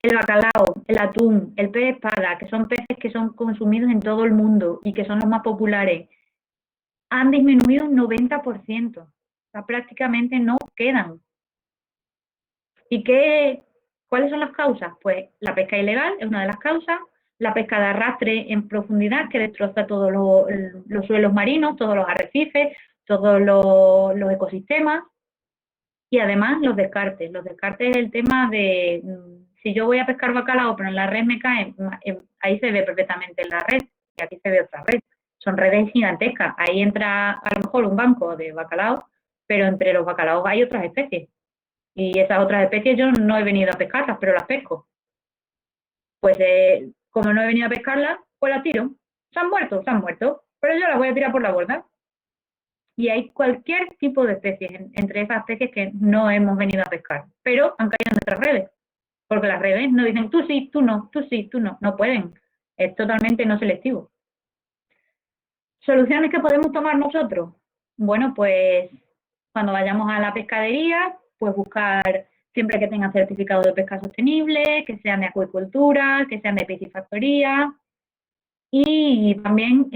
el bacalao, el atún, el pez espada, que son peces que son consumidos en todo el mundo y que son los más populares, han disminuido un 90%. O sea, prácticamente no quedan. ¿Y cuáles son las causas? Pues la pesca ilegal es una de las causas, la pesca de arrastre en profundidad que destroza todos los suelos marinos, todos los arrecifes, todos los ecosistemas, y además los descartes. Los descartes es el tema de si yo voy a pescar bacalao pero en la red me cae, ahí se ve perfectamente la red y aquí se ve otra red. Son redes gigantescas. Ahí entra a lo mejor un banco de bacalao, pero entre los bacalaos hay otras especies. Y esas otras especies yo no he venido a pescarlas, pero las pesco. Pues como no he venido a pescarlas, pues las tiro. Se han muerto, pero yo las voy a tirar por la borda. Y hay cualquier tipo de especies entre esas especies que no hemos venido a pescar, pero han caído en nuestras redes, porque las redes no dicen tú sí, tú no, tú sí, tú no, no pueden, es totalmente no selectivo. ¿Soluciones que podemos tomar nosotros? Bueno, pues cuando vayamos a la pescadería, pues buscar siempre que tengan certificado de pesca sostenible, que sean de acuicultura, que sean de piscifactoría, y también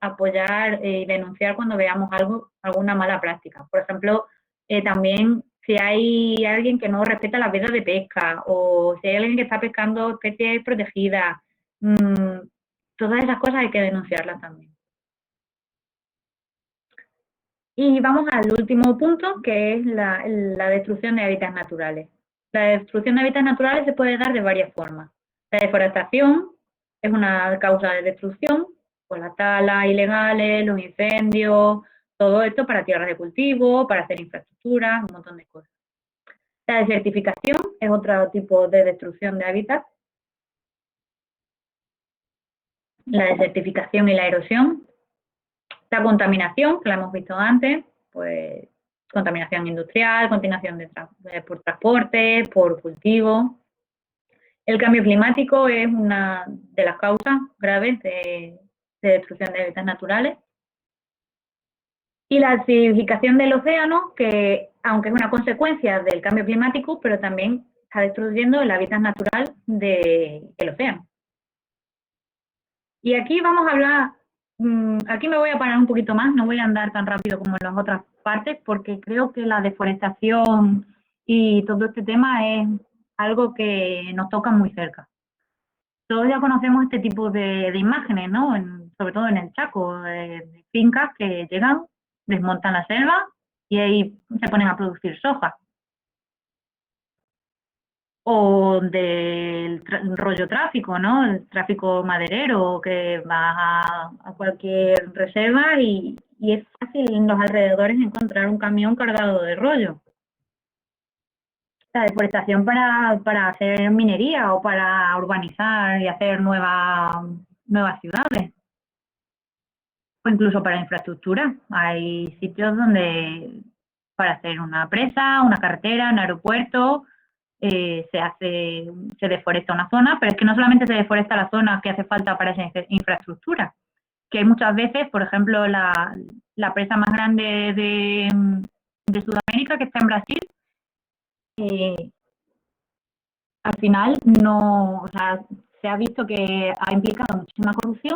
apoyar y denunciar cuando veamos alguna mala práctica. Por ejemplo, también si hay alguien que no respeta las vedas de pesca o si hay alguien que está pescando especies protegidas, todas esas cosas hay que denunciarlas también. Y vamos al último punto, que es la destrucción de hábitats naturales. La destrucción de hábitats naturales se puede dar de varias formas. La deforestación es una causa de destrucción, pues las talas ilegales, los incendios, todo esto para tierras de cultivo, para hacer infraestructuras, un montón de cosas. La desertificación es otro tipo de destrucción de hábitats. La desertificación y la erosión. La contaminación, que la hemos visto antes, pues contaminación industrial, contaminación por transporte, por cultivo. El cambio climático es una de las causas graves de destrucción de hábitats naturales. Y la acidificación del océano, que aunque es una consecuencia del cambio climático, pero también está destruyendo el hábitat natural del océano. Y aquí vamos a hablar, aquí me voy a parar un poquito más, no voy a andar tan rápido como en las otras partes, porque creo que la deforestación y todo este tema es algo que nos toca muy cerca. Todos ya conocemos este tipo de imágenes, ¿no? Sobre todo en el Chaco, de fincas que llegan, desmontan la selva y ahí se ponen a producir soja. O del rollo tráfico, ¿no? El tráfico maderero, que vas a cualquier reserva y es fácil en los alrededores encontrar un camión cargado de rollo. La deforestación para hacer minería o para urbanizar y hacer nuevas ciudades. O incluso para infraestructura. Hay sitios donde para hacer una presa, una carretera, un aeropuerto, se deforesta una zona, pero es que no solamente se deforesta la zona que hace falta para esa infraestructura, que hay muchas veces, por ejemplo, la presa más grande de Sudamérica, que está en Brasil, eh, al final no, o sea, se ha visto que ha implicado muchísima corrupción,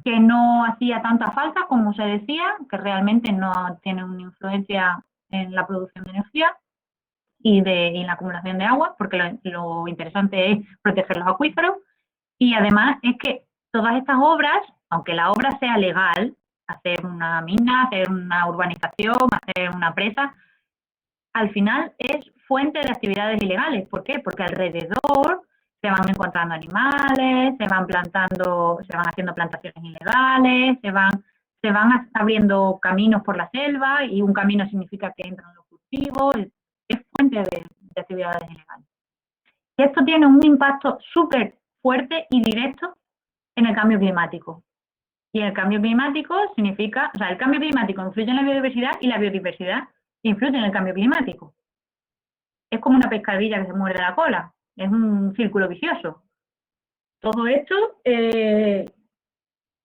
que no hacía tanta falta como se decía, que realmente no tiene una influencia en la producción de energía y en la acumulación de agua, porque lo interesante es proteger los acuíferos. Y además es que todas estas obras, aunque la obra sea legal, hacer una mina, hacer una urbanización, hacer una presa, al final es fuente de actividades ilegales. ¿Por qué? Porque alrededor se van encontrando animales, se van haciendo plantaciones ilegales, se van abriendo caminos por la selva y un camino significa que entran los cultivos, es fuente de actividades ilegales. Y esto tiene un impacto súper fuerte y directo en el cambio climático. Y el cambio climático significa, o sea, el cambio climático influye en la biodiversidad y la biodiversidad influye en el cambio climático. Es como una pescadilla que se muerde la cola, es un círculo vicioso. Todo esto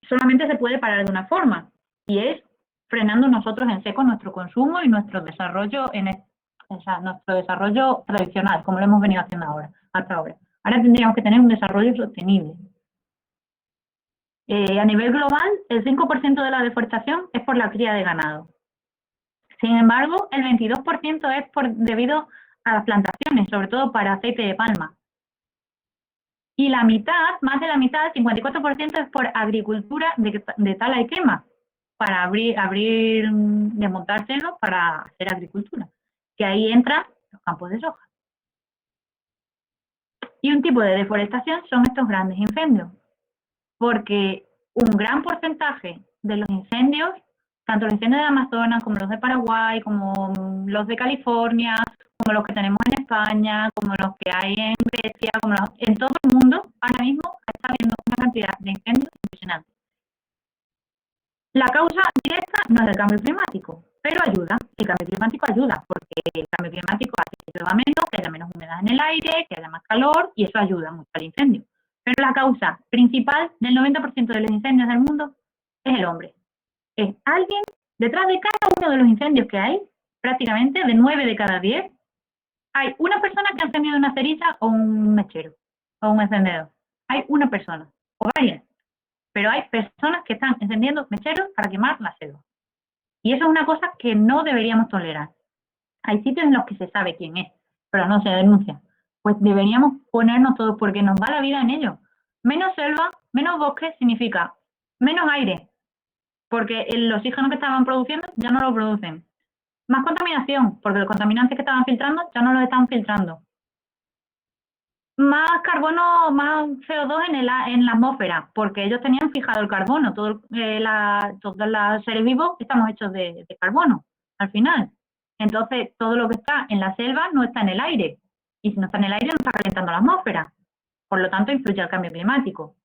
solamente se puede parar de una forma, y es frenando nosotros en seco nuestro consumo y nuestro desarrollo, nuestro desarrollo tradicional, como lo hemos venido haciendo ahora. hasta ahora. Ahora tendríamos que tener un desarrollo sostenible. A nivel global, el 5% de la deforestación es por la cría de ganado. Sin embargo, el 22% es debido a las plantaciones, sobre todo para aceite de palma. Y la mitad, más de la mitad, el 54% es por agricultura de tala y quema, para desmontárselos para hacer agricultura, que ahí entran los campos de soja. Y un tipo de deforestación son estos grandes incendios, porque un gran porcentaje de los incendios, tanto los incendios de Amazonas como los de Paraguay, como los de California, como los que tenemos en España, como los que hay en Grecia, en todo el mundo, ahora mismo está habiendo una cantidad de incendios impresionante. La causa directa no es el cambio climático, pero ayuda. El cambio climático ayuda, porque el cambio climático hace que llueva menos, que haya menos humedad en el aire, que haya más calor, y eso ayuda mucho al incendio. Pero la causa principal del 90% de los incendios del mundo es el hombre. Es alguien detrás de cada uno de los incendios que hay, prácticamente de 9 de cada 10, hay una persona que ha encendido una cerilla o un mechero o un encendedor. Hay una persona, o varias, pero hay personas que están encendiendo mecheros para quemar la selva. Y eso es una cosa que no deberíamos tolerar. Hay sitios en los que se sabe quién es, pero no se denuncia. Pues deberíamos ponernos todos, porque nos va la vida en ello. Menos selva, menos bosque significa menos aire, porque el oxígeno que estaban produciendo ya no lo producen. Más contaminación, porque los contaminantes que estaban filtrando ya no los están filtrando. Más carbono, más CO2 en la atmósfera, porque ellos tenían fijado el carbono. Todos los seres vivos estamos hechos de carbono, al final. Entonces, todo lo que está en la selva no está en el aire. Y si no está en el aire, no está calentando la atmósfera. Por lo tanto, influye al cambio climático.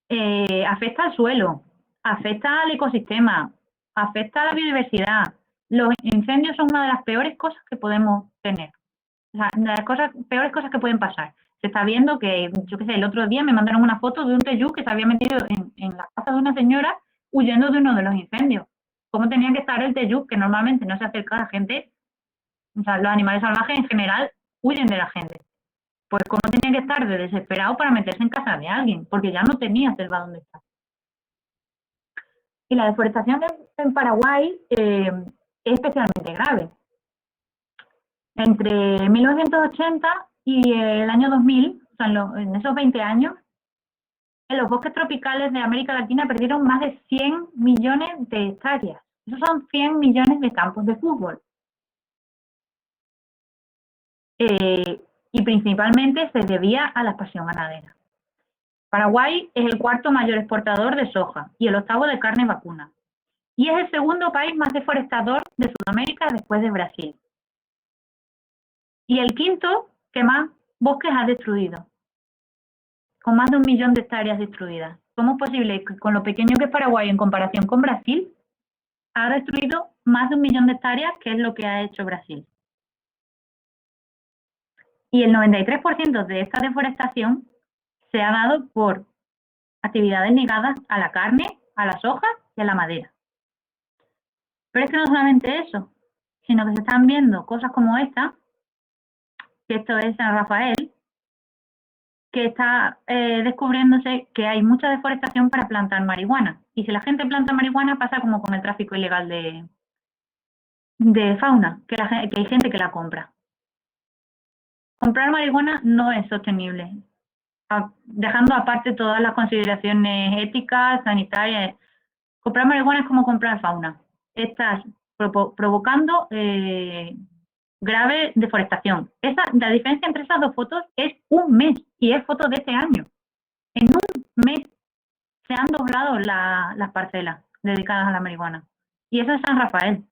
Afecta al suelo, afecta al ecosistema, afecta a la biodiversidad. Los incendios son una de las peores cosas que podemos tener. O sea, las peores cosas que pueden pasar. Se está viendo que, yo qué sé, el otro día me mandaron una foto de un teyú que se había metido en la casa de una señora huyendo de uno de los incendios. ¿Cómo tenía que estar el teyú, que normalmente no se acerca a la gente? O sea, los animales salvajes en general huyen de la gente. Pues cómo tenía que estar de desesperado para meterse en casa de alguien, porque ya no tenía selva donde estar. Y la deforestación en Paraguay es especialmente grave. Entre 1980 y el año 2000, o sea, en esos 20 años, en los bosques tropicales de América Latina perdieron más de 100 millones de hectáreas. Esos son 100 millones de campos de fútbol. Y principalmente se debía a la expansión ganadera. Paraguay es el cuarto mayor exportador de soja y el octavo de carne vacuna. Y es el segundo país más deforestador de Sudamérica después de Brasil. Y el quinto que más bosques ha destruido, con más de 1 millón de hectáreas destruidas. ¿Cómo es posible que con lo pequeño que es Paraguay en comparación con Brasil, ha destruido más de 1 millón de hectáreas, que es lo que ha hecho Brasil? Y el 93% de esta deforestación se ha dado por actividades ligadas a la carne, a la soja y a la madera. Pero es que no solamente eso, sino que se están viendo cosas como esta, que esto es San Rafael, que está descubriéndose que hay mucha deforestación para plantar marihuana. Y si la gente planta marihuana, pasa como con el tráfico ilegal de fauna, que hay gente que la compra. Comprar marihuana no es sostenible, dejando aparte todas las consideraciones éticas, sanitarias. Comprar marihuana es como comprar fauna. Estás provocando grave deforestación. La diferencia entre esas dos fotos es un mes, y es foto de este año. En un mes se han doblado las parcelas dedicadas a la marihuana. Y eso es San Rafael.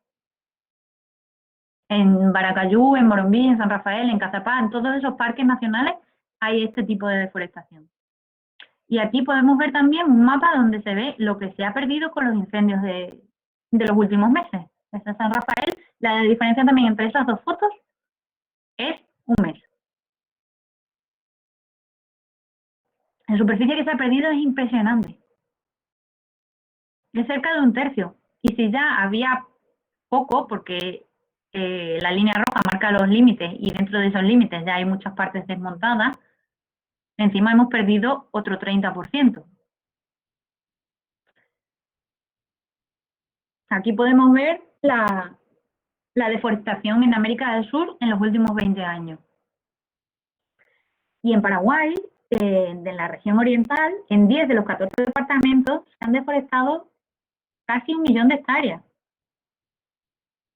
En Baracayú, en Morombí, en San Rafael, en Cazapá, en todos esos parques nacionales hay este tipo de deforestación. Y aquí podemos ver también un mapa donde se ve lo que se ha perdido con los incendios de los últimos meses. Este es San Rafael. La diferencia también entre esas dos fotos es un mes. La superficie que se ha perdido es impresionante. Es cerca de un tercio. Y si ya había poco, porque la línea roja marca los límites y dentro de esos límites ya hay muchas partes desmontadas, encima hemos perdido otro 30%. Aquí podemos ver la deforestación en América del Sur en los últimos 20 años. Y en Paraguay, de la región oriental, en 10 de los 14 departamentos se han deforestado casi 1 millón de hectáreas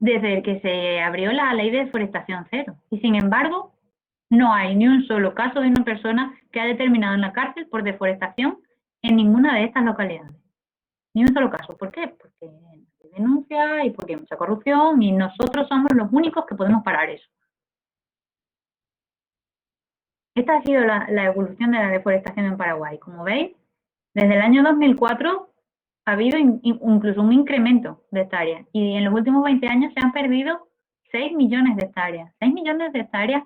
desde que se abrió la ley de deforestación cero. Y sin embargo, no hay ni un solo caso de una persona que haya terminado en la cárcel por deforestación en ninguna de estas localidades. Ni un solo caso. ¿Por qué? Porque se denuncia y porque hay mucha corrupción y nosotros somos los únicos que podemos parar eso. Esta ha sido la evolución de la deforestación en Paraguay. Como veis, desde el año 2004 ha habido incluso un incremento de hectáreas y en los últimos 20 años se han perdido 6 millones de hectáreas. 6 millones de hectáreas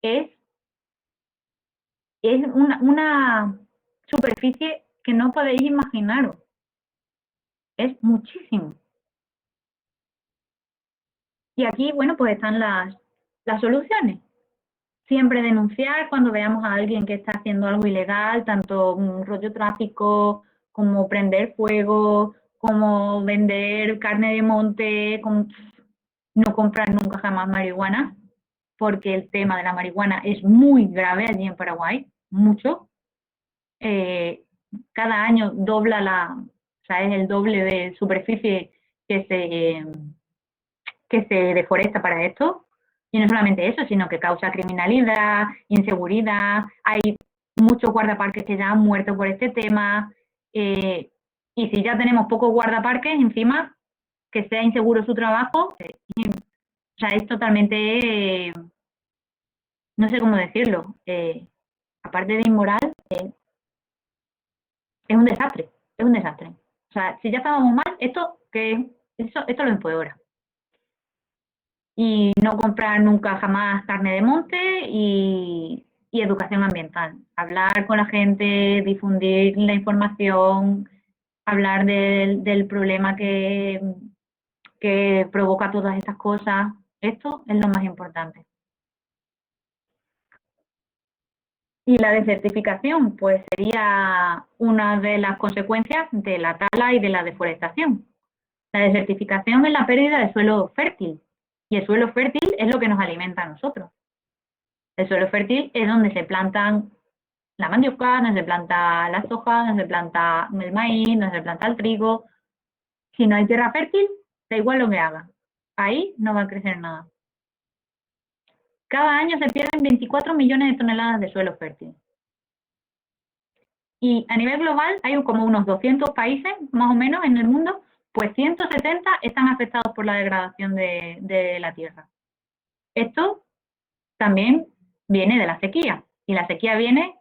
es una superficie que no podéis imaginaros. Es muchísimo. Y aquí, bueno, pues están las soluciones. Siempre denunciar cuando veamos a alguien que está haciendo algo ilegal, tanto un rollo tráfico, como prender fuego, como vender carne de monte, no comprar nunca jamás marihuana, porque el tema de la marihuana es muy grave allí en Paraguay, mucho. Cada año dobla o sea, es el doble de superficie que se deforesta para esto. Y no solamente eso, sino que causa criminalidad, inseguridad, hay muchos guardaparques que ya han muerto por este tema, y si ya tenemos pocos guardaparques, encima que sea inseguro su trabajo, o sea, es totalmente, no sé cómo decirlo, aparte de inmoral, es un desastre, es un desastre. O sea, si ya estábamos mal, esto lo empeora. Y no comprar nunca jamás carne de monte y educación ambiental. Hablar con la gente, difundir la información, hablar del problema que provoca todas estas cosas. Esto es lo más importante. Y la desertificación, pues sería una de las consecuencias de la tala y de la deforestación. La desertificación es la pérdida de suelo fértil, y el suelo fértil es lo que nos alimenta a nosotros. El suelo fértil es donde se plantan la mandioca, donde se planta la soja, donde se planta el maíz, donde se planta el trigo. Si no hay tierra fértil, da igual lo que haga. Ahí no va a crecer nada. Cada año se pierden 24 millones de toneladas de suelo fértil. Y a nivel global hay como unos 200 países, más o menos, en el mundo, pues 170 están afectados por la degradación de la tierra. Esto también viene de la sequía, y la sequía viene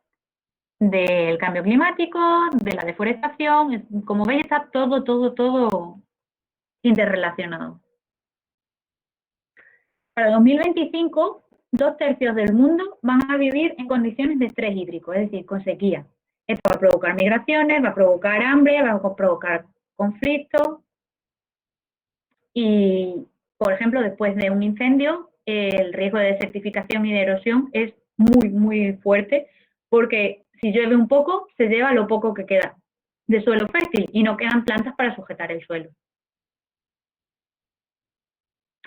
del cambio climático, de la deforestación. Como veis, está todo interrelacionado. Para 2025, 2/3 del mundo van a vivir en condiciones de estrés hídrico, es decir, con sequía. Esto va a provocar migraciones, va a provocar hambre, va a provocar conflictos y, por ejemplo, después de un incendio, el riesgo de desertificación y de erosión es muy fuerte, porque si llueve un poco, se lleva lo poco que queda de suelo fértil y no quedan plantas para sujetar el suelo.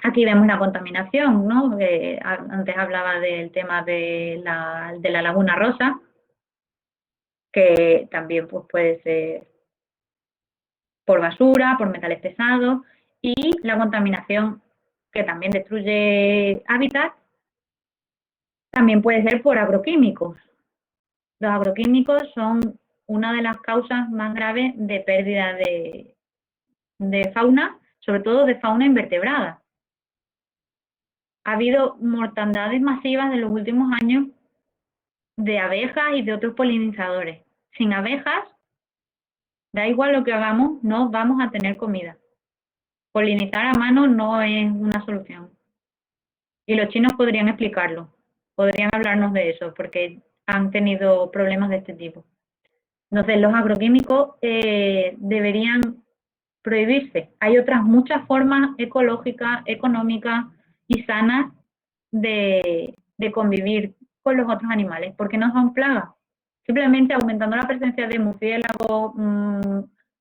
Aquí vemos la contaminación, ¿no? Antes hablaba del tema de la Laguna Rosa, que también pues, puede ser por basura, por metales pesados, y la contaminación que también destruye hábitats, también puede ser por agroquímicos. Los agroquímicos son una de las causas más graves de pérdida de fauna, sobre todo de fauna invertebrada. Ha habido mortandades masivas en los últimos años de abejas y de otros polinizadores. Sin abejas, da igual lo que hagamos, no vamos a tener comida. Polinizar a mano no es una solución. Y los chinos podrían explicarlo, podrían hablarnos de eso, porque han tenido problemas de este tipo. Entonces, los agroquímicos deberían prohibirse. Hay otras muchas formas ecológicas, económicas y sanas de convivir con los otros animales, porque no son plagas. Simplemente aumentando la presencia de murciélagos,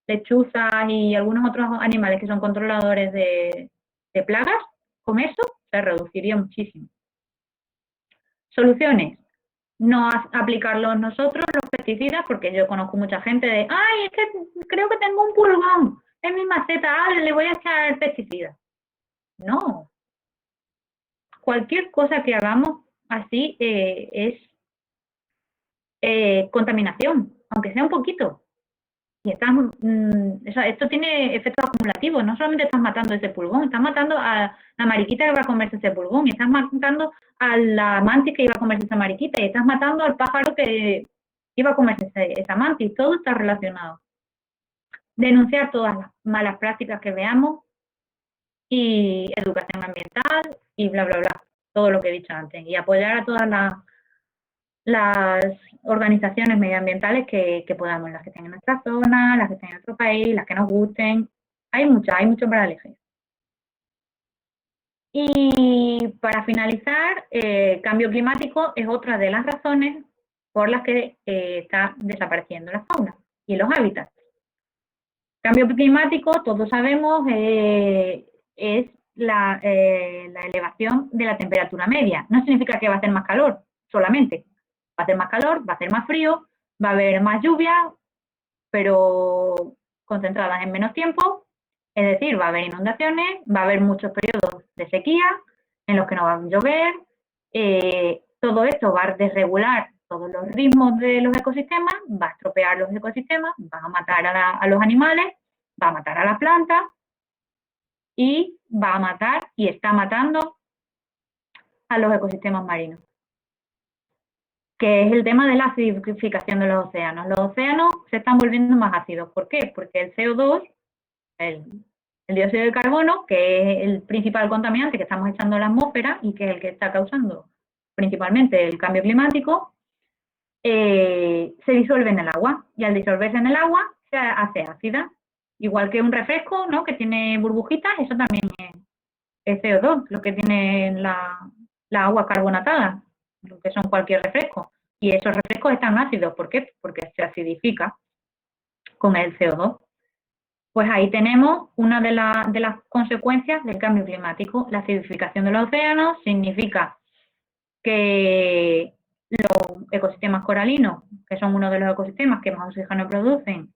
lechuzas y algunos otros animales que son controladores de plagas, con eso se reduciría muchísimo. Soluciones. No aplicarlos nosotros los pesticidas, porque yo conozco mucha gente de, ay, es que creo que tengo un pulgón en mi maceta, le voy a echar pesticidas. No. Cualquier cosa que hagamos así es contaminación, aunque sea un poquito. Y esto tiene efectos acumulativos, no solamente estás matando ese pulgón, estás matando a la mariquita que va a comerse ese pulgón, y estás matando a la mantis que iba a comerse esa mariquita, y estás matando al pájaro que iba a comerse esa mantis, todo está relacionado. Denunciar todas las malas prácticas que veamos y educación ambiental y bla, bla, bla, todo lo que he dicho antes, y apoyar a todas las organizaciones medioambientales que podamos, las que estén en nuestra zona, las que estén en nuestro país, las que nos gusten. Hay mucho para elegir. Y para finalizar, cambio climático es otra de las razones por las que está desapareciendo la fauna y los hábitats. Cambio climático, todos sabemos, es la elevación de la temperatura media. No significa que va a hacer más calor solamente. Va a hacer más calor, va a hacer más frío, va a haber más lluvia, pero concentradas en menos tiempo. Es decir, va a haber inundaciones, va a haber muchos periodos de sequía en los que no va a llover. Todo esto va a desregular todos los ritmos de los ecosistemas, va a estropear los ecosistemas, va a matar a los animales, va a matar a las plantas y va a matar y está matando a los ecosistemas marinos, que es el tema de la acidificación de los océanos. Los océanos se están volviendo más ácidos. ¿Por qué? Porque el CO2, el dióxido de carbono, que es el principal contaminante que estamos echando a la atmósfera y que es el que está causando principalmente el cambio climático, se disuelve en el agua, y al disolverse en el agua se hace ácida. Igual que un refresco, ¿no?, que tiene burbujitas, eso también es CO2, lo que tiene la agua carbonatada, lo que son cualquier refresco. Y esos refrescos están ácidos, ¿por qué? Porque se acidifica con el CO2. Pues ahí tenemos una de las consecuencias del cambio climático. La acidificación de los océanos significa que los ecosistemas coralinos, que son uno de los ecosistemas que más oxígeno producen,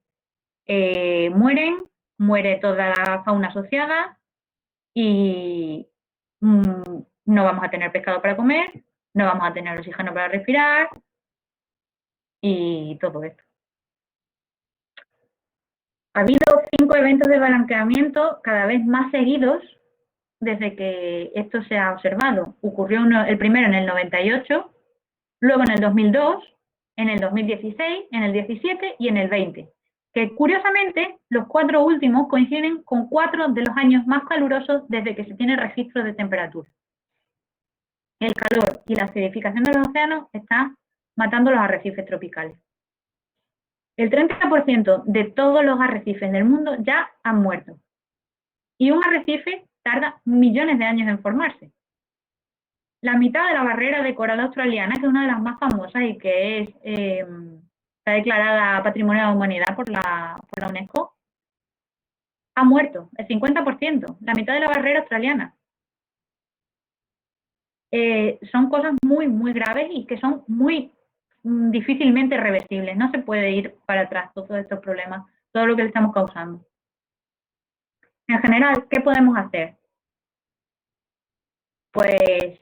muere toda la fauna asociada y no vamos a tener pescado para comer, no vamos a tener oxígeno para respirar y todo esto. Ha habido 5 eventos de blanqueamiento cada vez más seguidos desde que esto se ha observado. Ocurrió el primero en el 98, luego en el 2002, en el 2016, en el 17 y en el 20. Que curiosamente los 4 últimos coinciden con 4 de los años más calurosos desde que se tiene registro de temperatura. El calor y la acidificación de los océanos están matando los arrecifes tropicales. El 30% de todos los arrecifes del mundo ya han muerto. Y un arrecife tarda millones de años en formarse. La mitad de la barrera de coral australiana, que es una de las más famosas y que está declarada Patrimonio de la Humanidad por la UNESCO, ha muerto, el 50%, la mitad de la barrera australiana. Son cosas muy, muy graves y que son muy difícilmente reversibles. No se puede ir para atrás todos estos problemas, todo lo que le estamos causando. En general, ¿qué podemos hacer? Pues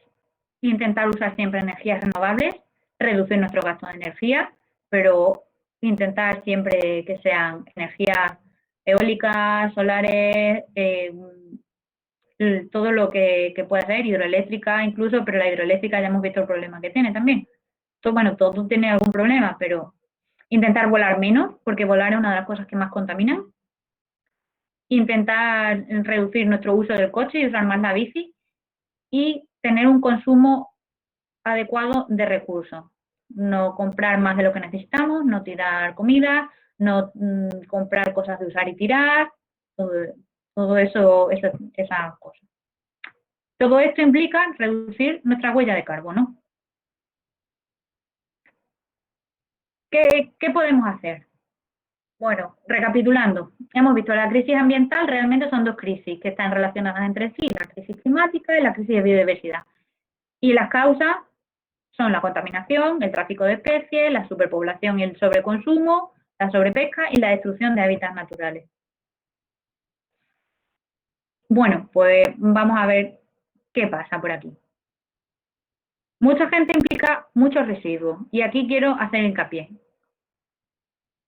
intentar usar siempre energías renovables, reducir nuestro gasto de energía, pero intentar siempre que sean energías eólicas, solares, todo lo que pueda ser, hidroeléctrica incluso, pero la hidroeléctrica ya hemos visto el problema que tiene también. Bueno, todo tiene algún problema, pero intentar volar menos, porque volar es una de las cosas que más contaminan. Intentar reducir nuestro uso del coche y usar más la bici, y tener un consumo adecuado de recursos. No comprar más de lo que necesitamos, no tirar comida, no comprar cosas de usar y tirar, todo eso, esas cosas. Todo esto implica reducir nuestra huella de carbono. ¿Qué podemos hacer? Bueno, recapitulando, hemos visto la crisis ambiental, realmente son dos crisis que están relacionadas entre sí, la crisis climática y la crisis de biodiversidad. Y las causas son la contaminación, el tráfico de especies, la superpoblación y el sobreconsumo, la sobrepesca y la destrucción de hábitats naturales. Bueno, pues vamos a ver qué pasa por aquí. Mucha gente implica muchos residuos y aquí quiero hacer hincapié.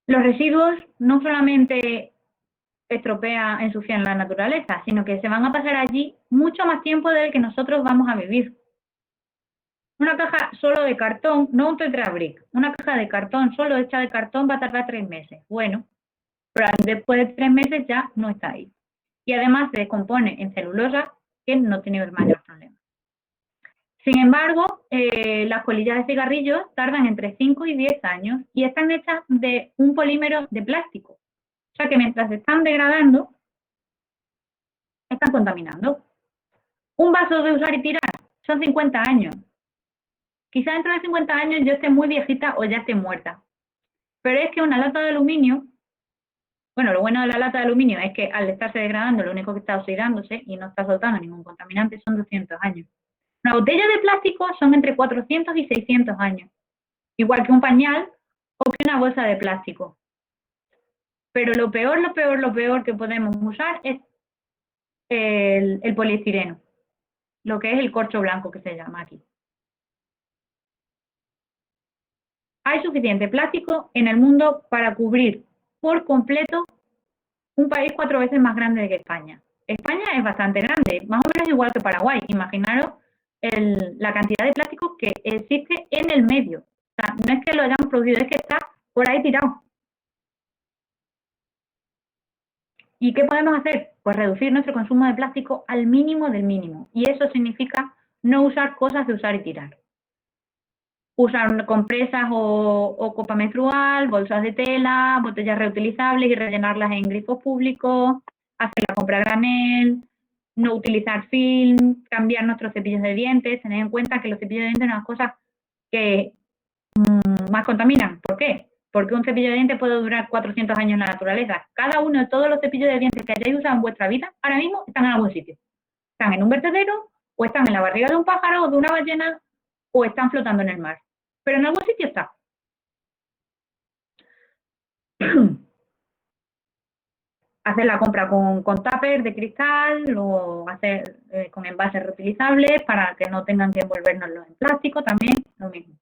Los residuos no solamente estropean, ensucian la naturaleza, sino que se van a pasar allí mucho más tiempo del que nosotros vamos a vivir. Una caja solo de cartón, no un Tetra Brick, una caja de cartón solo hecha de cartón va a tardar 3 meses. Bueno, pero después de 3 meses ya no está ahí. Y además se descompone en celulosa, que no tiene mayor problema. Sin embargo, las colillas de cigarrillos tardan entre 5 y 10 años y están hechas de un polímero de plástico. O sea que mientras se están degradando, están contaminando. Un vaso de usar y tirar son 50 años. Quizá dentro de 50 años yo esté muy viejita o ya esté muerta. Pero es que una lata de aluminio, bueno, lo bueno de la lata de aluminio es que al estarse degradando, lo único que está oxidándose y no está soltando ningún contaminante son 200 años. Una botella de plástico son entre 400 y 600 años, igual que un pañal o que una bolsa de plástico. Pero lo peor que podemos usar es el poliestireno, lo que es el corcho blanco que se llama aquí. Hay suficiente plástico en el mundo para cubrir por completo un país 4 veces más grande que España. España es bastante grande, más o menos igual que Paraguay. Imaginaros la cantidad de plástico que existe en el medio. O sea, no es que lo hayamos producido, es que está por ahí tirado. ¿Y qué podemos hacer? Pues reducir nuestro consumo de plástico al mínimo del mínimo. Y eso significa no usar cosas de usar y tirar. Usar compresas o copa menstrual, bolsas de tela, botellas reutilizables y rellenarlas en grifos públicos, hacer la compra a granel, no utilizar film, cambiar nuestros cepillos de dientes, tener en cuenta que los cepillos de dientes son las cosas que más contaminan. ¿Por qué? Porque un cepillo de dientes puede durar 400 años en la naturaleza. Cada uno de todos los cepillos de dientes que hayáis usado en vuestra vida, ahora mismo están en algún sitio. Están en un vertedero, o están en la barriga de un pájaro o de una ballena, o están flotando en el mar. Pero en algún sitio está. Hacer la compra con tupper de cristal o hacer con envases reutilizables para que no tengan que envolvernos en plástico, también lo mismo.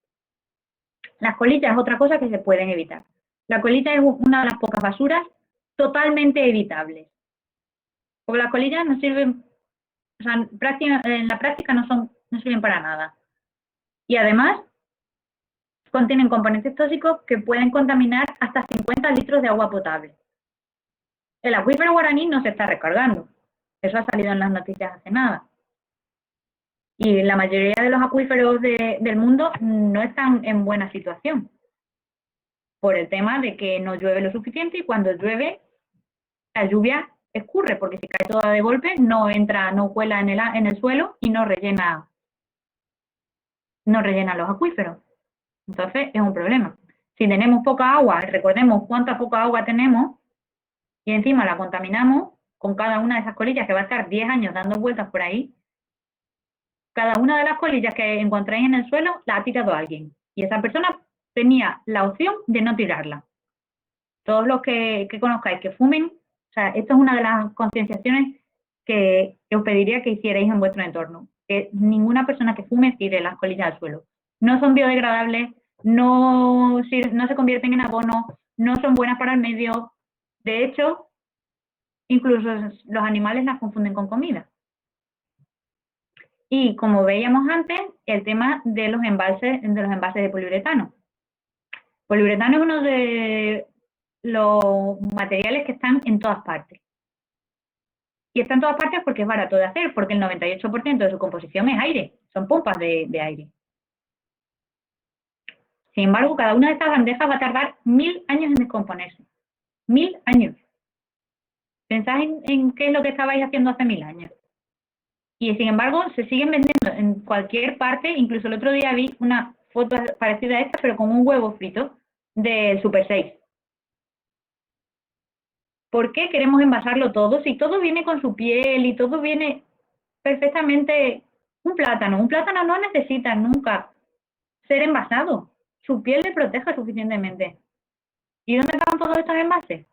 Las colillas es otra cosa que se pueden evitar. La colilla es una de las pocas basuras totalmente evitables. Porque las colillas no sirven, o sea, en la práctica no sirven para nada. Y además contienen componentes tóxicos que pueden contaminar hasta 50 litros de agua potable. El acuífero guaraní no se está recargando. Eso ha salido en las noticias hace nada. Y la mayoría de los acuíferos del mundo no están en buena situación. Por el tema de que no llueve lo suficiente y cuando llueve, la lluvia escurre, porque si cae toda de golpe, no entra, no cuela en el suelo y no rellena los acuíferos. Entonces es un problema. Si tenemos poca agua, recordemos cuánta poca agua tenemos, y encima la contaminamos con cada una de esas colillas que va a estar 10 años dando vueltas por ahí, cada una de las colillas que encontráis en el suelo la ha tirado alguien. Y esa persona tenía la opción de no tirarla. Todos los que conozcáis que fumen, o sea, esto es una de las concienciaciones que os pediría que hicierais en vuestro entorno. Que ninguna persona que fume tire las colillas al suelo. No son biodegradables, no se convierten en abono, no son buenas para el medio. De hecho, incluso los animales las confunden con comida. Y como veíamos antes, el tema de los envases de poliuretano. Poliuretano es uno de los materiales que están en todas partes. Y está en todas partes porque es barato de hacer, porque el 98% de su composición es aire, son pompas de aire. Sin embargo, cada una de estas bandejas va a tardar 1000 años en descomponerse. 1000 años. Pensad en qué es lo que estabais haciendo hace 1000 años. Y sin embargo, se siguen vendiendo en cualquier parte. Incluso el otro día vi una foto parecida a esta, pero con un huevo frito del Super 6. ¿Por qué queremos envasarlo todo? Si todo viene con su piel y todo viene perfectamente. Un plátano no necesita nunca ser envasado. Su piel le protege suficientemente. ¿Y dónde están todos estos envases?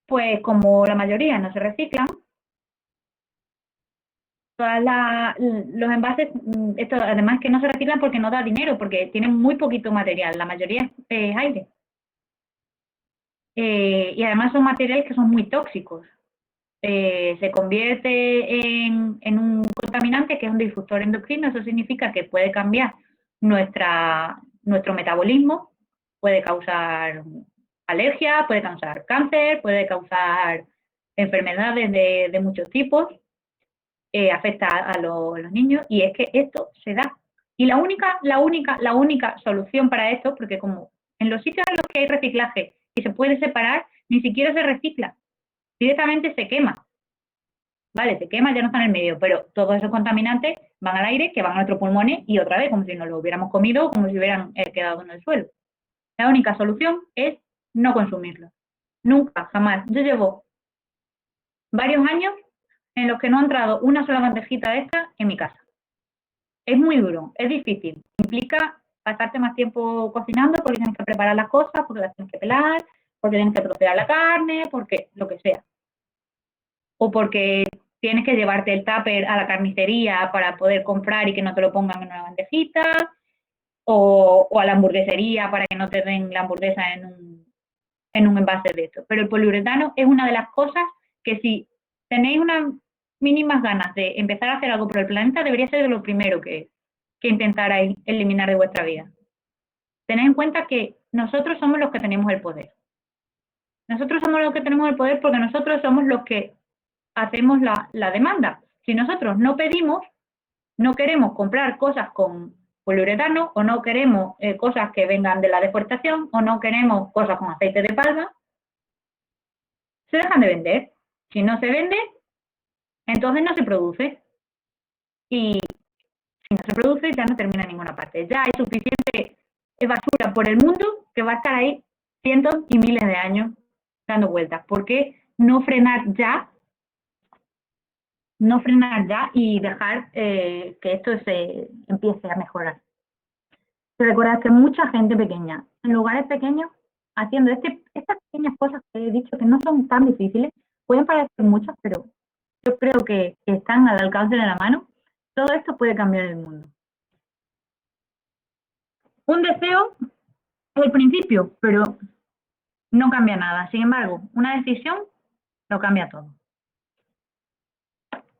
Pues como la mayoría no se reciclan, los envases, esto además que no se reciclan porque no da dinero, porque tienen muy poquito material, la mayoría es aire. Y además son materiales que son muy tóxicos. Se convierte en un contaminante que es un disruptor endocrino. Eso significa que puede cambiar nuestro metabolismo, puede causar alergia, puede causar cáncer, puede causar enfermedades de muchos tipos, afecta a los niños, y es que esto se da. Y la única solución para esto, porque como en los sitios en los que hay reciclaje y se puede separar, ni siquiera se recicla, directamente se quema. Vale, se quema, ya no está en el medio, pero todos esos contaminantes van al aire, que van a nuestros pulmones y otra vez, como si nos lo hubiéramos comido o como si hubieran quedado en el suelo. La única solución es no consumirlo. Nunca, jamás. Yo llevo varios años en los que no ha entrado una sola bandejita de esta en mi casa. Es muy duro, es difícil. Implica pasarte más tiempo cocinando porque tienes que preparar las cosas, porque las tienes que pelar, porque tienes que trocear la carne, porque lo que sea. O porque tienes que llevarte el tupper a la carnicería para poder comprar y que no te lo pongan en una bandejita, o a la hamburguesería para que no te den la hamburguesa en un envase de esto. Pero el poliuretano es una de las cosas que, si tenéis unas mínimas ganas de empezar a hacer algo por el planeta, debería ser de lo primero que intentarais eliminar de vuestra vida. Tened en cuenta que nosotros somos los que tenemos el poder. Nosotros somos los que tenemos el poder porque nosotros somos los que hacemos la demanda. Si nosotros no pedimos, no queremos comprar cosas con poliuretano, o no queremos cosas que vengan de la deforestación, o no queremos cosas con aceite de palma, se dejan de vender. Si no se vende, entonces no se produce. Y si no se produce, ya no termina en ninguna parte. Ya hay suficiente basura por el mundo que va a estar ahí cientos y miles de años dando vueltas. ¿Por qué no frenar ya? No frenar ya y dejar que esto se empiece a mejorar. Recordad que mucha gente pequeña, en lugares pequeños, haciendo estas pequeñas cosas que he dicho que no son tan difíciles, pueden parecer muchas, pero yo creo que están al alcance de la mano. Todo esto puede cambiar el mundo. Un deseo es el principio, pero no cambia nada. Sin embargo, una decisión lo cambia todo.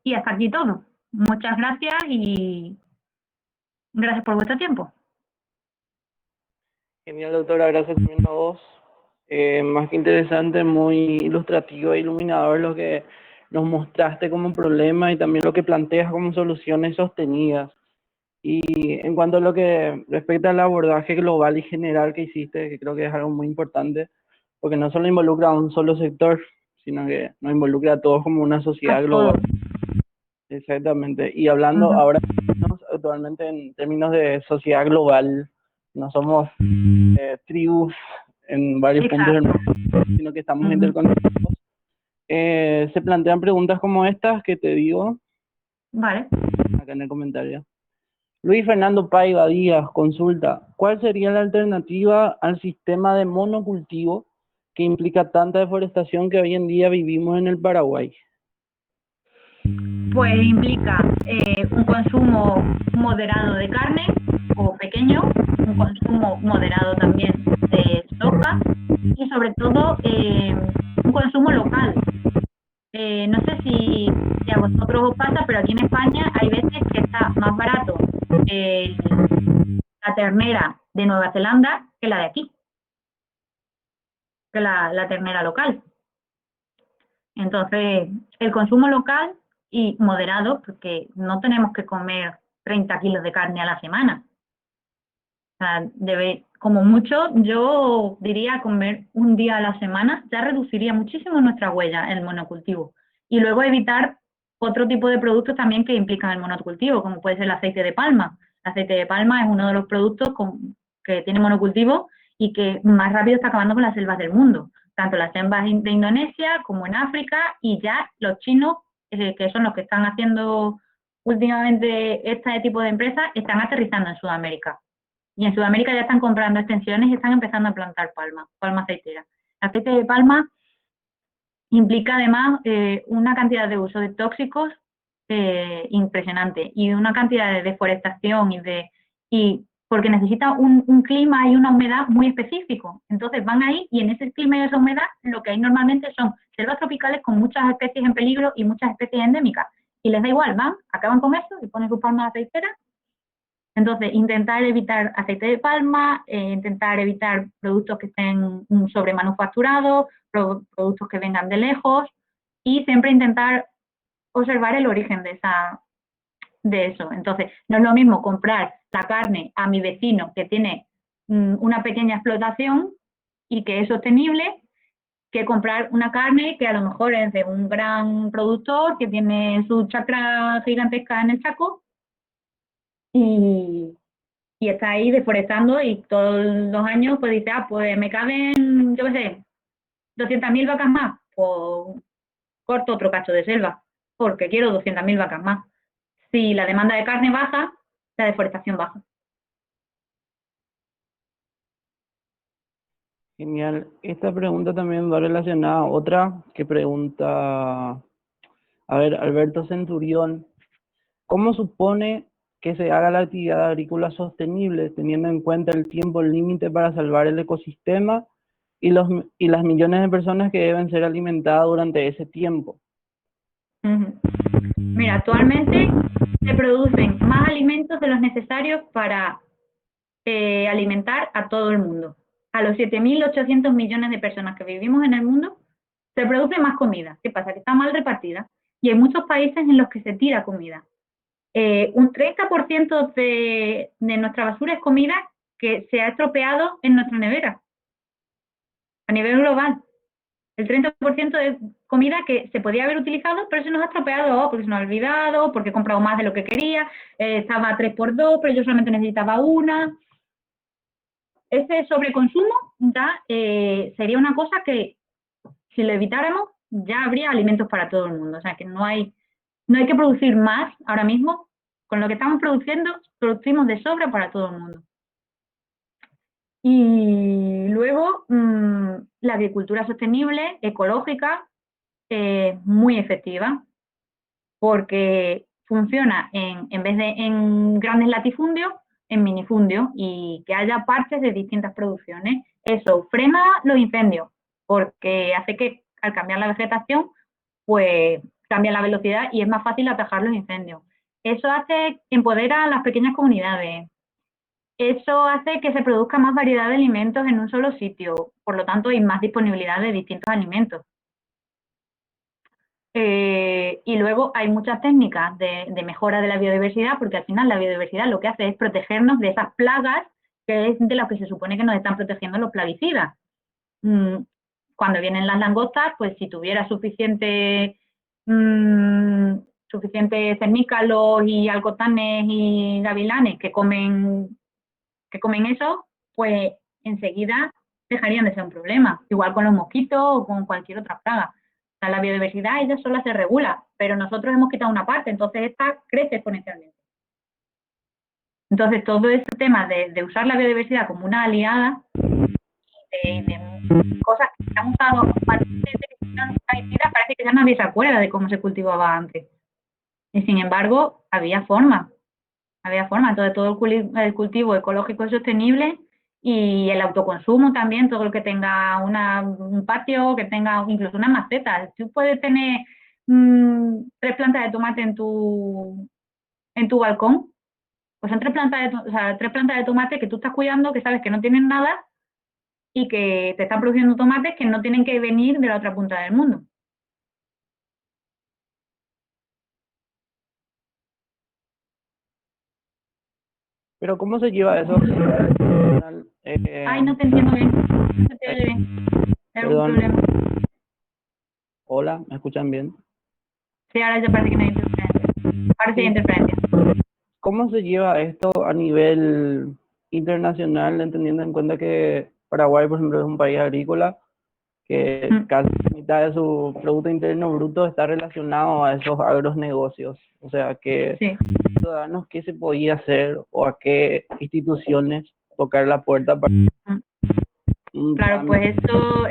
Y hasta aquí todo. Muchas gracias y gracias por vuestro tiempo. Genial, doctora, gracias también a vos. Más que interesante, muy ilustrativo e iluminador lo que nos mostraste como problema y también lo que planteas como soluciones sostenidas. Y en cuanto a lo que respecta al abordaje global y general que hiciste, que creo que es algo muy importante, porque no solo involucra a un solo sector, sino que nos involucra a todos como una sociedad global. Exactamente. Y hablando ahora actualmente en términos de sociedad global, no somos tribus en varios puntos del mundo, sino que estamos interconectados. Se plantean preguntas como estas que te digo. Vale. Acá en el comentario. Luis Fernando Paiva Díaz consulta: ¿cuál sería la alternativa al sistema de monocultivo que implica tanta deforestación que hoy en día vivimos en el Paraguay? Pues implica un consumo moderado de carne o pequeño, un consumo moderado también de soja y sobre todo un consumo local. No sé si a vosotros os pasa, pero aquí en España hay veces que está más barato la ternera de Nueva Zelanda que la de aquí, que la ternera local. Entonces, el consumo local y moderado, porque no tenemos que comer 30 kilos de carne a la semana. O sea, como mucho, yo diría comer un día a la semana ya reduciría muchísimo nuestra huella en el monocultivo. Y luego evitar otro tipo de productos también que implican el monocultivo, como puede ser el aceite de palma. El aceite de palma es uno de los productos que tiene monocultivo y que más rápido está acabando con las selvas del mundo, tanto las selvas de Indonesia como en África, y ya los chinos, que son los que están haciendo últimamente este tipo de empresas, están aterrizando en Sudamérica. Y en Sudamérica ya están comprando extensiones y están empezando a plantar palma aceitera. El aceite de palma implica además una cantidad de uso de tóxicos impresionante y una cantidad de deforestación y porque necesita un clima y una humedad muy específico. Entonces van ahí y en ese clima y esa humedad lo que hay normalmente son selvas tropicales con muchas especies en peligro y muchas especies endémicas. Y les da igual, van, acaban con eso y ponen sus palmas aceiteras. Entonces, intentar evitar aceite de palma, intentar evitar productos que estén sobremanufacturados, productos que vengan de lejos y siempre intentar observar el origen de eso. Entonces, no es lo mismo comprar la carne a mi vecino que tiene una pequeña explotación y que es sostenible, que comprar una carne que a lo mejor es de un gran productor que tiene su chacra gigantesca en el Chaco y, y está ahí deforestando y todos los años pues dice, pues me caben, yo qué sé, 200.000 vacas más, pues corto otro cacho de selva, porque quiero 200.000 vacas más. Si la demanda de carne baja, la deforestación baja. Genial. Esta pregunta también va relacionada a otra que pregunta, a ver, Alberto Centurión, ¿cómo supone que se haga la actividad agrícola sostenible teniendo en cuenta el tiempo límite para salvar el ecosistema y las millones de personas que deben ser alimentadas durante ese tiempo? Mira, actualmente se producen más alimentos de los necesarios para alimentar a todo el mundo. A los 7.800 millones de personas que vivimos en el mundo, se produce más comida. ¿Qué pasa? Que está mal repartida y hay muchos países en los que se tira comida. Un 30% de nuestra basura es comida que se ha estropeado en nuestra nevera a nivel global. El 30% es comida que se podía haber utilizado, pero se nos ha estropeado, porque se nos ha olvidado, porque he comprado más de lo que quería, estaba a 3x2, pero yo solamente necesitaba una. Ese sobreconsumo ya sería una cosa que, si lo evitáramos, ya habría alimentos para todo el mundo. O sea, que no hay que producir más ahora mismo. Con lo que estamos produciendo, producimos de sobra para todo el mundo. Y luego, la agricultura sostenible, ecológica, muy efectiva, porque funciona en vez de en grandes latifundios, en minifundios y que haya parches de distintas producciones. Eso frena los incendios, porque hace que al cambiar la vegetación, pues cambia la velocidad y es más fácil atajar los incendios. Eso empodera a las pequeñas comunidades. Eso hace que se produzca más variedad de alimentos en un solo sitio, por lo tanto hay más disponibilidad de distintos alimentos. Y luego hay muchas técnicas de mejora de la biodiversidad, porque al final la biodiversidad lo que hace es protegernos de esas plagas que es de las que se supone que nos están protegiendo los plaguicidas. Cuando vienen las langostas, pues si tuviera suficiente cernícalos y alcotanes y gavilanes que comen eso, pues enseguida dejarían de ser un problema. Igual con los mosquitos o con cualquier otra plaga. O sea, la biodiversidad ella sola se regula, pero nosotros hemos quitado una parte, entonces esta crece exponencialmente. Entonces todo este tema de usar la biodiversidad como una aliada de cosas que se han usado parece que ya nadie se acuerda de cómo se cultivaba antes. Y sin embargo, había forma. Entonces todo el cultivo ecológico es sostenible y el autoconsumo también, todo el que tenga un patio, que tenga incluso una maceta. Tú puedes tener 3 plantas de tomate en tu balcón, pues son 3 plantas de tomate que tú estás cuidando, que sabes que no tienen nada y que te están produciendo tomates que no tienen que venir de la otra punta del mundo. Pero ¿cómo se lleva eso? Ay, no te entiendo bien. No te oye bien. ¿Hay algún Perdón, problema? hola, ¿me escuchan bien? Sí, ahora ya parece que no hay interferencia. Ahora sí hay interferencia. ¿Cómo se lleva esto a nivel internacional, entendiendo en cuenta que Paraguay, por ejemplo, es un país agrícola, que Mm, casi la mitad de su Producto Interno Bruto está relacionado a esos agronegocios? O sea, que sí. ciudadanos, ¿qué se podía hacer o a qué instituciones tocar la puerta para Mm. un Claro, cambio? pues esto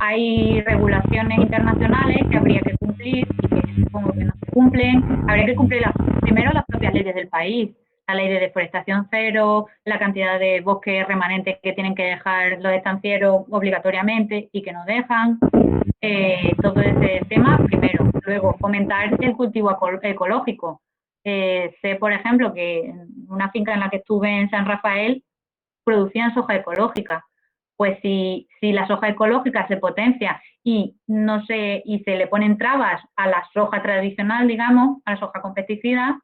hay regulaciones internacionales que habría que cumplir y que supongo que no se cumplen. Habría que cumplir primero las propias leyes del país, la ley de deforestación cero, la cantidad de bosques remanentes que tienen que dejar los estancieros obligatoriamente y que no dejan. Todo ese tema primero. Luego, fomentar el cultivo ecológico. Sé, por ejemplo, que en una finca en la que estuve en San Rafael producían soja ecológica. Pues si la soja ecológica se potencia y no se, y se le ponen trabas a la soja tradicional, digamos, a la soja con pesticidas,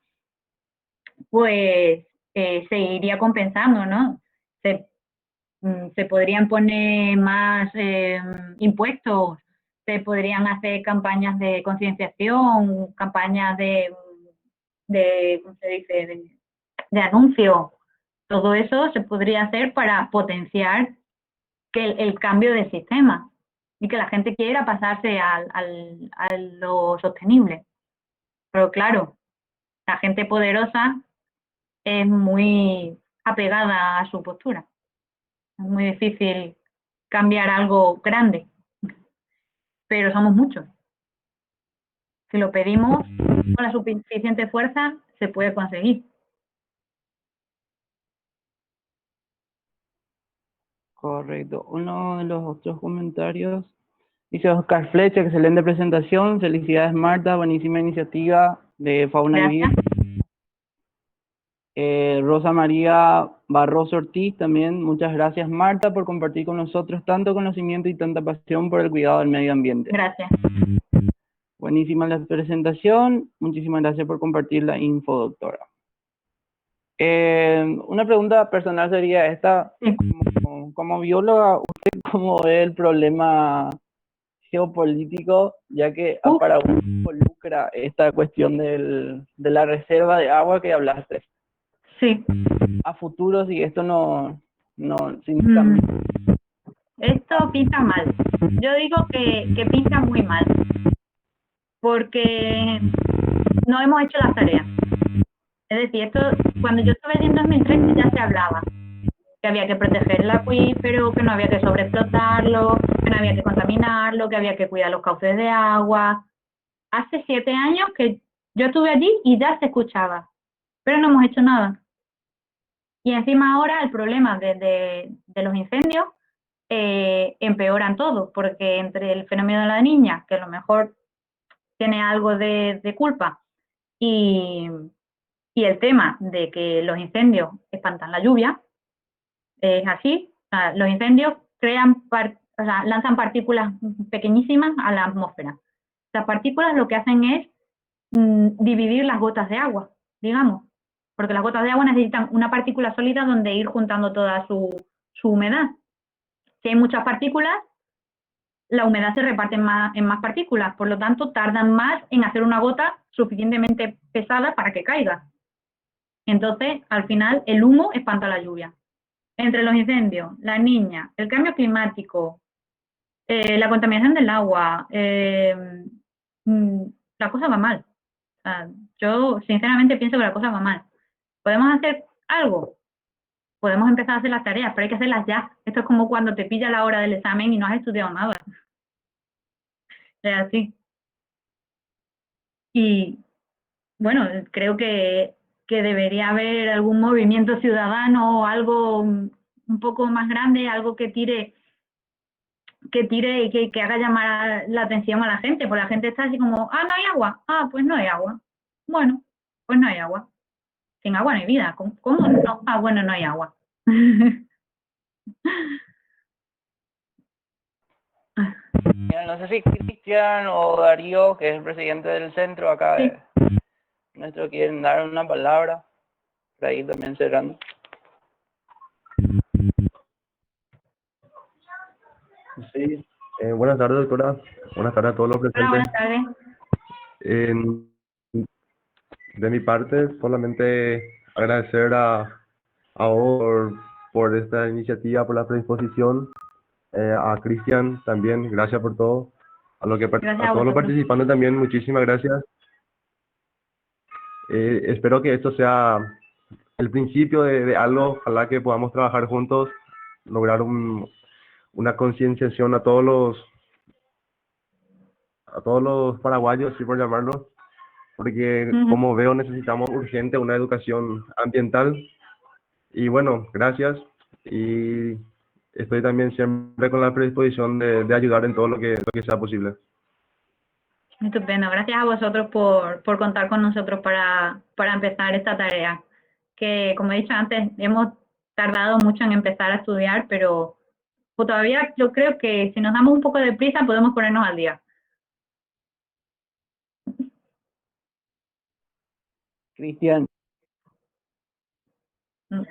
pues se iría compensando, ¿no? Se, se podrían poner más impuestos, se podrían hacer campañas de concienciación, campañas ¿cómo se dice?, de anuncio. Todo eso se podría hacer para potenciar que el cambio de sistema y que la gente quiera pasarse a lo sostenible. Pero claro, la gente poderosa es muy apegada a su postura. Es muy difícil cambiar algo grande, pero somos muchos. Si lo pedimos con la suficiente fuerza, se puede conseguir. Correcto. Uno de los otros comentarios dice Oscar Flecha, excelente presentación. Felicidades, Marta, buenísima iniciativa de Fauna y Vida. Gracias. Rosa María Barroso Ortiz también, muchas gracias, Marta, por compartir con nosotros tanto conocimiento y tanta pasión por el cuidado del medio ambiente. Gracias. Buenísima la presentación, muchísimas gracias por compartir la info, doctora. Una pregunta personal sería esta: Sí. como bióloga, ¿usted cómo ve el problema geopolítico, ya que a Paraguay involucra esta cuestión de la reserva de agua que hablaste? Sí. A futuro, si esto no significa... Esto pinta mal. Yo digo que pinta muy mal, porque no hemos hecho las tareas. Es decir, esto, cuando yo estuve allí en 2013 ya se hablaba que había que proteger el acuífero, que no había que sobreexplotarlo, que no había que contaminarlo, que había que cuidar los cauces de agua. Hace 7 años que yo estuve allí y ya se escuchaba, pero no hemos hecho nada. Y encima ahora el problema de los incendios empeoran todo, porque entre el fenómeno de la niña, que a lo mejor tiene algo de culpa, y, y el tema de que los incendios espantan la lluvia, es así. O sea, los incendios o sea, lanzan partículas pequeñísimas a la atmósfera. Las partículas lo que hacen es dividir las gotas de agua, digamos, porque las gotas de agua necesitan una partícula sólida donde ir juntando toda su humedad. Si hay muchas partículas, la humedad se reparte en más partículas, por lo tanto tardan más en hacer una gota suficientemente pesada para que caiga. Entonces, al final, el humo espanta la lluvia. Entre los incendios, la niña, el cambio climático, la contaminación del agua, la cosa va mal. O sea, yo sinceramente pienso que la cosa va mal. ¿Podemos hacer algo? Podemos empezar a hacer las tareas, pero hay que hacerlas ya. Esto es como cuando te pilla la hora del examen y no has estudiado nada. Es así. Y bueno, creo que debería haber algún movimiento ciudadano o algo un poco más grande, algo que tire y que haga llamar la atención a la gente, porque la gente está así como, ah, no hay agua, ah, pues no hay agua. Bueno, pues no hay agua. Sin agua no hay vida. ¿Cómo no? Ah, bueno, no hay agua. Mira, no sé si Cristian o Darío, que es el presidente del centro acá Sí. de nuestro, quieren dar una palabra, por ahí también cerrando. Sí, buenas tardes, doctora. Buenas tardes a todos los Hola, presentes. buenas tardes. En- de mi parte, solamente agradecer a vos por esta iniciativa, por la predisposición, a Cristian también, gracias por todo, Gracias a a todos los vosotros. participantes también, muchísimas gracias. Espero que esto sea el principio de algo, ojalá que podamos trabajar juntos, lograr una concienciación a todos los paraguayos, sí por llamarlo, porque Ujú. como veo necesitamos urgente una educación ambiental. Y bueno, gracias, y estoy también siempre con la predisposición de ayudar en todo lo que sea posible. Estupendo. Gracias a vosotros por contar con nosotros para empezar esta tarea. Que, como he dicho antes, hemos tardado mucho en empezar a estudiar, pero pues todavía yo creo que si nos damos un poco de prisa podemos ponernos al día. Cristian, Mm.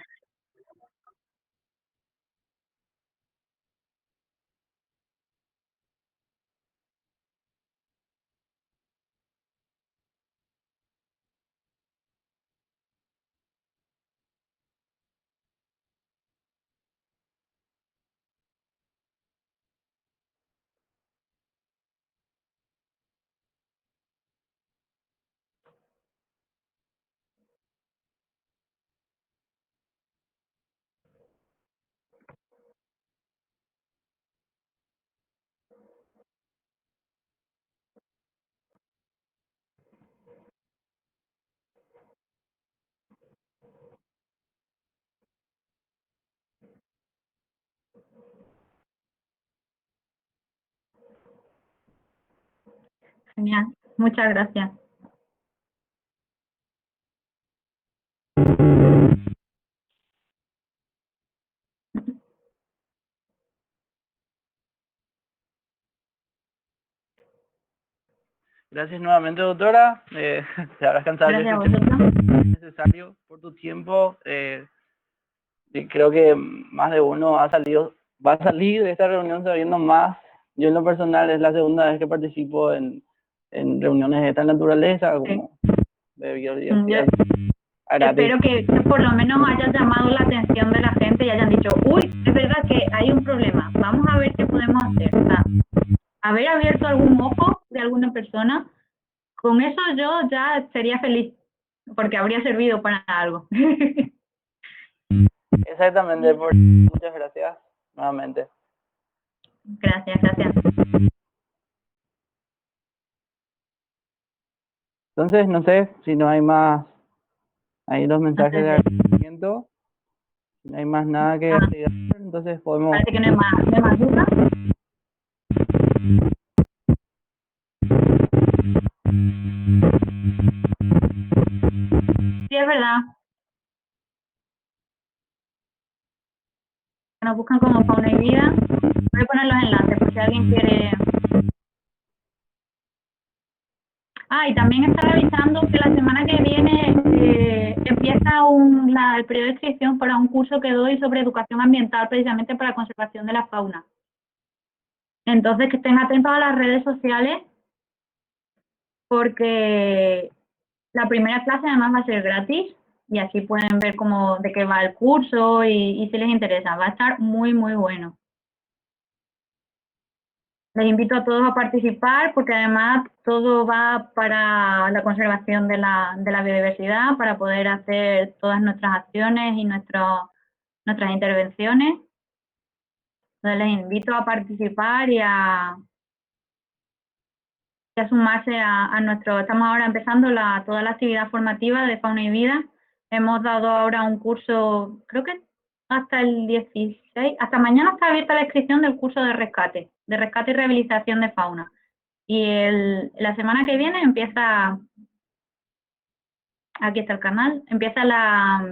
Genial. Muchas gracias. gracias nuevamente, doctora. Te habrás cansado de Gracias a escuchar, vosotros. necesario por tu tiempo. Y creo que más de uno va a salir de esta reunión sabiendo más. Yo en lo personal es la segunda vez que participo en reuniones de esta naturaleza, Sí. como de Yo biodiversidad. Agradezco. espero que por lo menos haya llamado la atención de la gente y hayan dicho, uy, es verdad que hay un problema, vamos a ver qué podemos hacer. O sea, haber abierto algún ojo de alguna persona, con eso yo ya sería feliz, porque habría servido para algo. Exactamente, muchas gracias nuevamente. Gracias, gracias. Entonces, no sé si no hay más, hay los mensajes Antes de de, agradecimiento, no hay más nada que agregar, entonces podemos. parece que no hay más dudas. Sí, es verdad. Nos buscan como Fauna y Vida. Voy a poner los enlaces por si alguien quiere. Ah, y también está avisando que la semana que viene empieza el periodo de inscripción para un curso que doy sobre educación ambiental, precisamente para la conservación de la fauna. Entonces, que estén atentos a las redes sociales, porque la primera clase además va a ser gratis y así pueden ver de qué va el curso y si les interesa. Va a estar muy, muy bueno. Les invito a todos a participar porque además todo va para la conservación de la biodiversidad, para poder hacer todas nuestras acciones y nuestras intervenciones. Entonces les invito a participar y a sumarse a nuestro. Estamos ahora empezando toda la actividad formativa de Fauna y Vida. Hemos dado ahora un curso, creo que hasta el 16, hasta mañana está abierta la inscripción del curso de rescate y rehabilitación de fauna. Y la semana que viene empieza, aquí está el canal, empieza las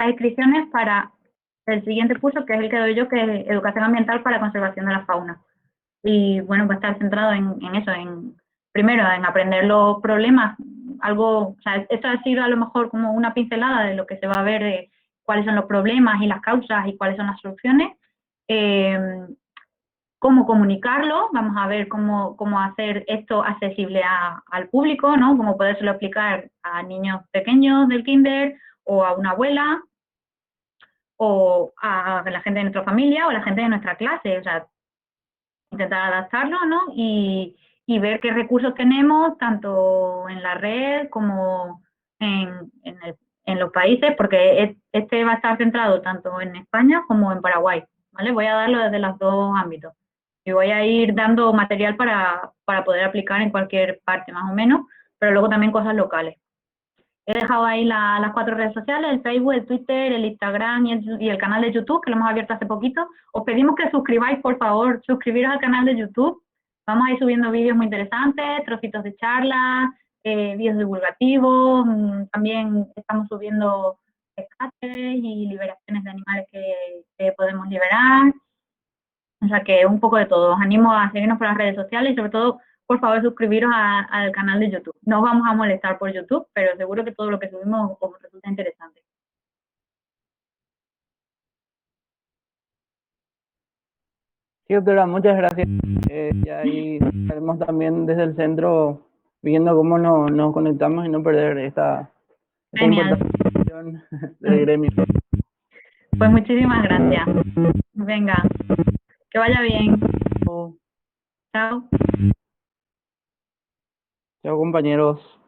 inscripciones para el siguiente curso, que es el que doy yo, que es Educación Ambiental para la Conservación de la Fauna. Y bueno, va a estar centrado en eso, primero en aprender los problemas, o sea, esto ha sido a lo mejor como una pincelada de lo que se va a ver de cuáles son los problemas y las causas y cuáles son las soluciones. cómo comunicarlo, vamos a ver cómo hacer esto accesible al público, ¿no? Cómo podérselo explicar a niños pequeños del kinder o a una abuela o a la gente de nuestra familia o a la gente de nuestra clase, o sea, intentar adaptarlo, ¿no? Y ver qué recursos tenemos, tanto en la red como en los países, porque este va a estar centrado tanto en España como en Paraguay, ¿vale? Voy a darlo desde los dos ámbitos. Y voy a ir dando material para poder aplicar en cualquier parte, más o menos, pero luego también cosas locales. He dejado ahí las 4 redes sociales, el Facebook, el Twitter, el Instagram y el canal de YouTube, que lo hemos abierto hace poquito. Os pedimos que suscribáis, por favor, suscribiros al canal de YouTube. Vamos a ir subiendo vídeos muy interesantes, trocitos de charlas, vídeos divulgativos. También estamos subiendo rescates y liberaciones de animales que podemos liberar. O sea que un poco de todo. Os animo a seguirnos por las redes sociales y sobre todo, por favor, suscribiros al canal de YouTube. No os vamos a molestar por YouTube, pero seguro que todo lo que subimos os resulta interesante. Sí, doctora, muchas gracias. Y ahí estaremos también desde el centro viendo cómo nos conectamos y no perder esta Genial. importante sesión del gremio. Pues muchísimas gracias. Venga, que vaya bien. Chao. Chao, compañeros.